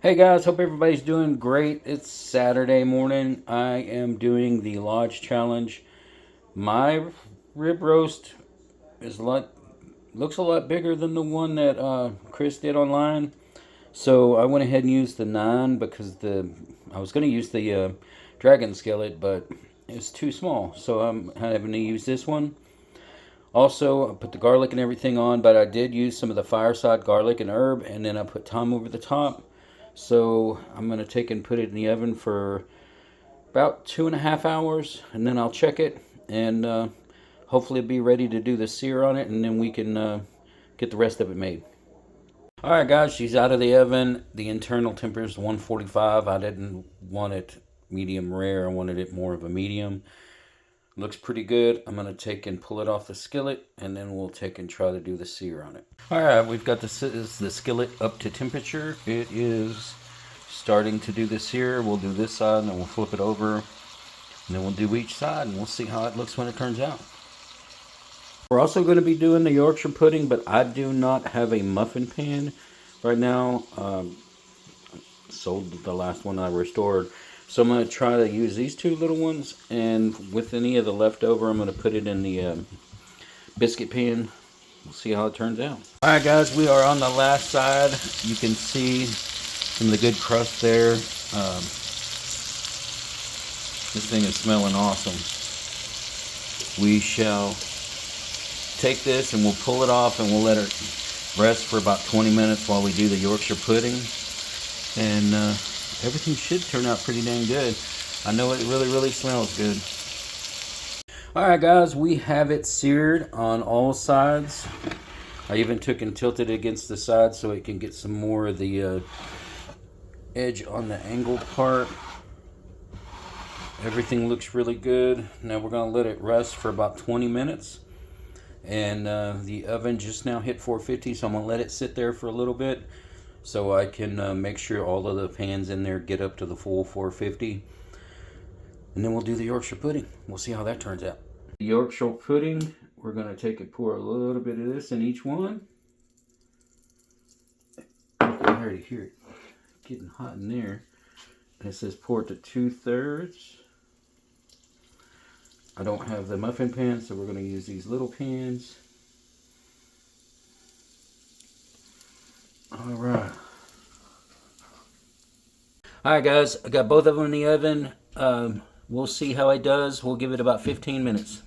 Hey guys, hope everybody's doing great. It's Saturday morning. I am doing the Lodge Challenge. My rib roast is looks a lot bigger than the one that Chris did online. So I went ahead and used the 9 because I was going to use the dragon skillet, but it's too small. So I'm having to use this one. Also, I put the garlic and everything on, but I did use some of the fireside garlic and herb, and then I put thyme over the top. So I'm going to take and put it in the oven for about 2.5 hours, and then I'll check it, and hopefully be ready to do the sear on it, and then we can get the rest of it made. Alright guys, she's out of the oven. The internal temperature is 145. I didn't want it medium rare. I wanted it more of a medium. Looks pretty good. I'm going to take and pull it off the skillet, and then we'll take and try to do the sear on it. Alright, we've got the skillet up to temperature. It is starting to do the sear. We'll do this side, and then we'll flip it over, and then we'll do each side, and we'll see how it looks when it turns out. We're also going to be doing the Yorkshire pudding, but I do not have a muffin pan right now. Sold the last one I restored. So I'm going to try to use these two little ones, and with any of the leftover, I'm going to put it in the biscuit pan. We'll see how it turns out. Alright guys, we are on the last side. You can see some of the good crust there. This thing is smelling awesome. We shall take this and we'll pull it off, and we'll let it rest for about 20 minutes while we do the Yorkshire pudding. And everything should turn out pretty dang good. I know it really smells good. Alright guys, we have it seared on all sides. I even took and tilted it against the side so it can get some more of the edge on the angled part. Everything looks really good. Now we're going to let it rest for about 20 minutes. And the oven just now hit 450, so I'm going to let it sit there for a little bit, so I can make sure all of the pans in there get up to the full 450. And then we'll do the Yorkshire pudding. We'll see how that turns out. The Yorkshire pudding, we're going to take and pour a little bit of this in each one. I already hear it getting hot in there. And it says pour it to 2/3. I don't have the muffin pan, so we're going to use these little pans. Alright. Alright guys, I got both of them in the oven. We'll see how it does. We'll give it about 15 minutes.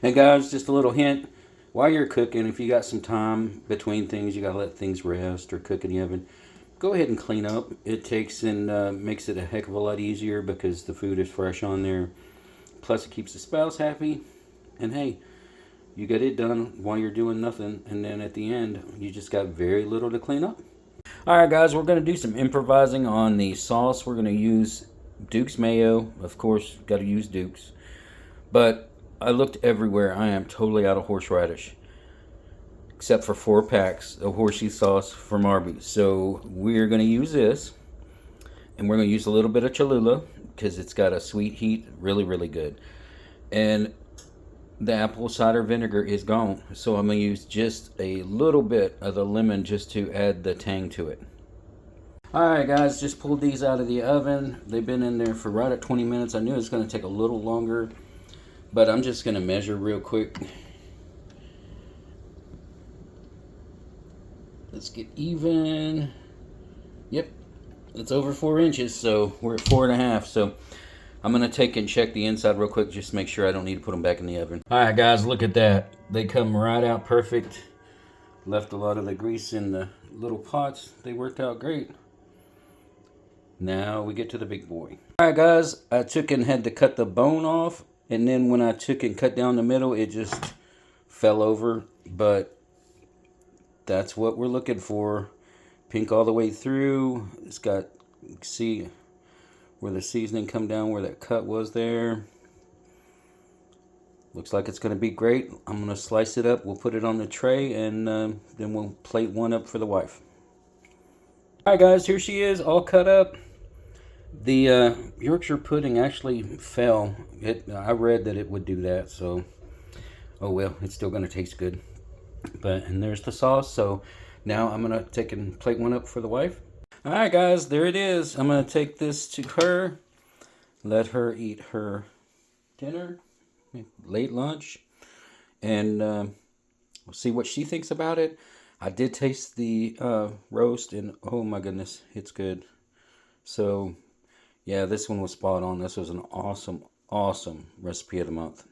And guys, just a little hint. While you're cooking, if you got some time between things, you got to let things rest or cook in the oven, go ahead and clean up. It takes and makes it a heck of a lot easier because the food is fresh on there. Plus it keeps the spouse happy. And hey, you get it done while you're doing nothing, and then at the end, you just got very little to clean up. Alright guys, we're going to do some improvising on the sauce. We're going to use Duke's mayo. Of course, got to use Duke's. But I looked everywhere. I am totally out of horseradish. Except for 4 packs of horsey sauce from Arby's. So we're going to use this. And we're going to use a little bit of Cholula, because it's got a sweet heat. Really good. And the apple cider vinegar is gone, so I'm going to use just a little bit of the lemon just to add the tang to it. Alright guys, just pulled these out of the oven. They've been in there for right at 20 minutes. I knew it was going to take a little longer, but I'm just going to measure real quick. Let's get even. Yep, it's over 4 inches, so we're at 4.5. So I'm going to take and check the inside real quick just to make sure I don't need to put them back in the oven. Alright guys, look at that. They come right out perfect. Left a lot of the grease in the little pots. They worked out great. Now we get to the big boy. Alright guys, I took and had to cut the bone off. And then when I took and cut down the middle, it just fell over. But that's what we're looking for. Pink all the way through. It's got, you can see where the seasoning come down, where that cut was there. Looks like it's going to be great. I'm going to slice it up. We'll put it on the tray, and then we'll plate one up for the wife. Alright guys, here she is, all cut up. The Yorkshire pudding actually fell. I read that it would do that, so oh well, it's still going to taste good. And there's the sauce. So now I'm going to take and plate one up for the wife. All right, guys, there it is. I'm gonna take this to her, let her eat her dinner, late lunch, and we'll see what she thinks about it. I did taste the roast, and oh my goodness, it's good. So yeah, this one was spot on. This was an awesome, awesome recipe of the month.